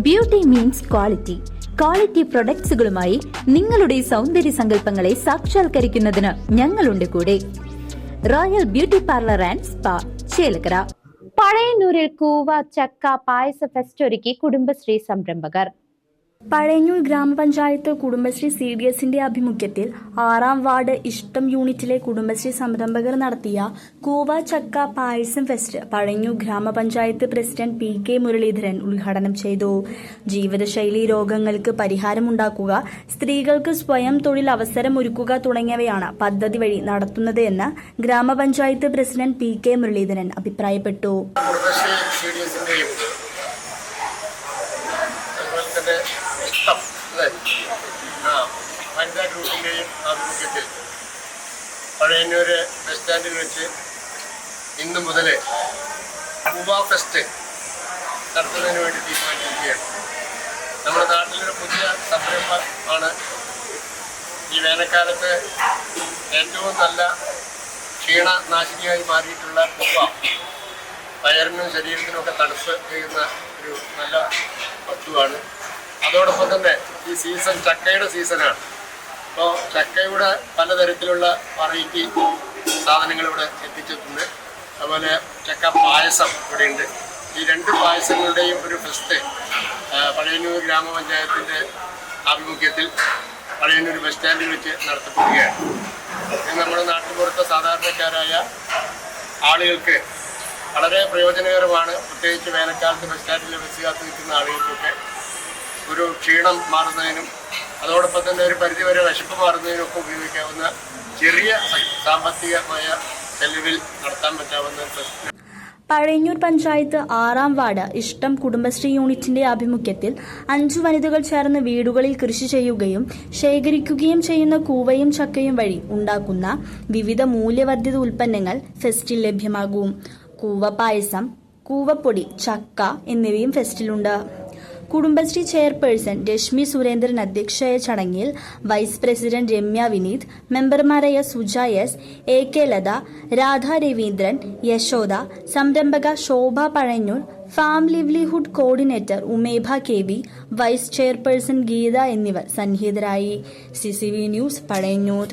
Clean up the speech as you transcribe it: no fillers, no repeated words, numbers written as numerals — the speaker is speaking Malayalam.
Beauty means quality. ക്വാളിറ്റി പ്രൊഡക്ട്സുകളുമായി നിങ്ങളുടെ സൗന്ദര്യ സങ്കല്പങ്ങളെ സാക്ഷാത്കരിക്കുന്നതിന് ഞങ്ങളുണ്ട് കൂടെ. Royal beauty parlour and spa, Chelakkara. പഴയന്നൂരിൽ കൂവ ചക്ക പായസ ഫെസ്റ്റ് ഒരുക്കി കുടുംബശ്രീ സംരംഭകർ. പഴയന്നൂർ ഗ്രാമപഞ്ചായത്ത് കുടുംബശ്രീ CDSന്റെ ആഭിമുഖ്യത്തിൽ 6-ാം വാർഡ് ഇഷ്ടം യൂണിറ്റിലെ കുടുംബശ്രീ സംരംഭകർ നടത്തിയ കൂവ ചക്ക പായസം ഫെസ്റ്റ് പഴയന്നൂർ ഗ്രാമപഞ്ചായത്ത് പ്രസിഡന്റ് PK മുരളീധരൻ ഉദ്ഘാടനം ചെയ്തു. ജീവിതശൈലി രോഗങ്ങൾക്ക് പരിഹാരമുണ്ടാക്കുക, സ്ത്രീകൾക്ക് സ്വയം തൊഴിൽ അവസരം ഒരുക്കുക തുടങ്ങിയവയാണ് പദ്ധതി വഴി നടത്തുന്നത് എന്ന് ഗ്രാമപഞ്ചായത്ത് പ്രസിഡന്റ് PK മുരളീധരൻ അഭിപ്രായപ്പെട്ടു. ഇഷ്ടം വനിതാ ഗ്രൂപ്പിൻ്റെയും ആഭിമുഖ്യത്തിൽ പഴയന്നൂര് ബസ് സ്റ്റാൻഡിൽ വെച്ച് ഇന്ന് മുതൽ കൂവ ഫെസ്റ്റ് നടത്തുന്നതിന് വേണ്ടി തീരുമാനിച്ചിരിക്കുകയാണ്. നമ്മുടെ നാട്ടിലൊരു പുതിയ സംരംഭം ആണ്. ഈ വേനൽക്കാലത്ത് ഏറ്റവും നല്ല ക്ഷീണനാശിനിയായി മാറിയിട്ടുള്ള കൂവ വയറിനും ശരീരത്തിനുമൊക്കെ തണുപ്പ് ചെയ്യുന്ന ഒരു നല്ല വസ്തുവാണ്. അതോടൊപ്പം തന്നെ ഈ സീസൺ ചക്കയുടെ സീസണാണ്. അപ്പോൾ ചക്കയുടെ പലതരത്തിലുള്ള വെറൈറ്റി സാധനങ്ങൾ ഇവിടെ എത്തിച്ചിട്ടുണ്ട്. അതുപോലെ ചക്ക പായസം ഇവിടെയുണ്ട്. ഈ 2 പായസങ്ങളുടെയും ഒരു ഫെസ്റ്റ് പഴയന്നൂർ ഗ്രാമപഞ്ചായത്തിൻ്റെ ആഭിമുഖ്യത്തിൽ പഴയന്നൂർ ബസ് സ്റ്റാൻഡിൽ വെച്ച് നടത്തപ്പെടുകയാണ്. ഇത് നമ്മുടെ നാട്ടുപുറത്തെ സാധാരണക്കാരായ ആളുകൾക്ക് വളരെ പ്രയോജനകരമാണ്. പ്രത്യേകിച്ച് വേനൽക്കാലത്ത് ബസ് സ്റ്റാൻഡിൽ ബസ് കാത്ത് നിൽക്കുന്ന ആളുകൾക്കൊക്കെ ഒരു ക്ഷീണം മാറുന്നതിനും അതോടൊപ്പം തന്നെ ഒരു പരിധിവരെ വിശപ്പ് മാറുന്നതിനൊക്കെ ഉപയോഗിക്കാവുന്ന ചെറിയ സാമ്പത്തികമായ ചെലവിൽ നടത്താൻ പറ്റാവുന്ന. പഴയന്നൂർ പഞ്ചായത്ത് 6-ാം വാർഡ് ഇഷ്ടം കുടുംബശ്രീ യൂണിറ്റിന്റെ ആഭിമുഖ്യത്തിൽ 5 വനിതകൾ ചേർന്ന് വീടുകളിൽ കൃഷി ചെയ്യുകയും ശേഖരിക്കുകയും ചെയ്യുന്ന കൂവയും ചക്കയും വഴി ഉണ്ടാക്കുന്ന വിവിധ മൂല്യവർദ്ധിത ഉൽപ്പന്നങ്ങൾ ഫെസ്റ്റിൽ ലഭ്യമാകും. കൂവ പായസം, കൂവപ്പൊടി, ചക്ക എന്നിവയും ഫെസ്റ്റിലുണ്ട്. കുടുംബശ്രീ ചെയർപേഴ്സൺ രശ്മി സുരേന്ദ്രൻ അധ്യക്ഷയായ ചടങ്ങിൽ വൈസ് പ്രസിഡന്റ് രമ്യ വിനീത്, മെമ്പർമാരായ സുജ S, AK ലത, രാധ രവീന്ദ്രൻ, യശോദ, സംരംഭക Shobha Pazhayannur, farm livelihood coordinator Umebha KV, vice chairperson Geetha എന്നിവർ സന്നിഹിതരായി. CCV news, Pazhayannur.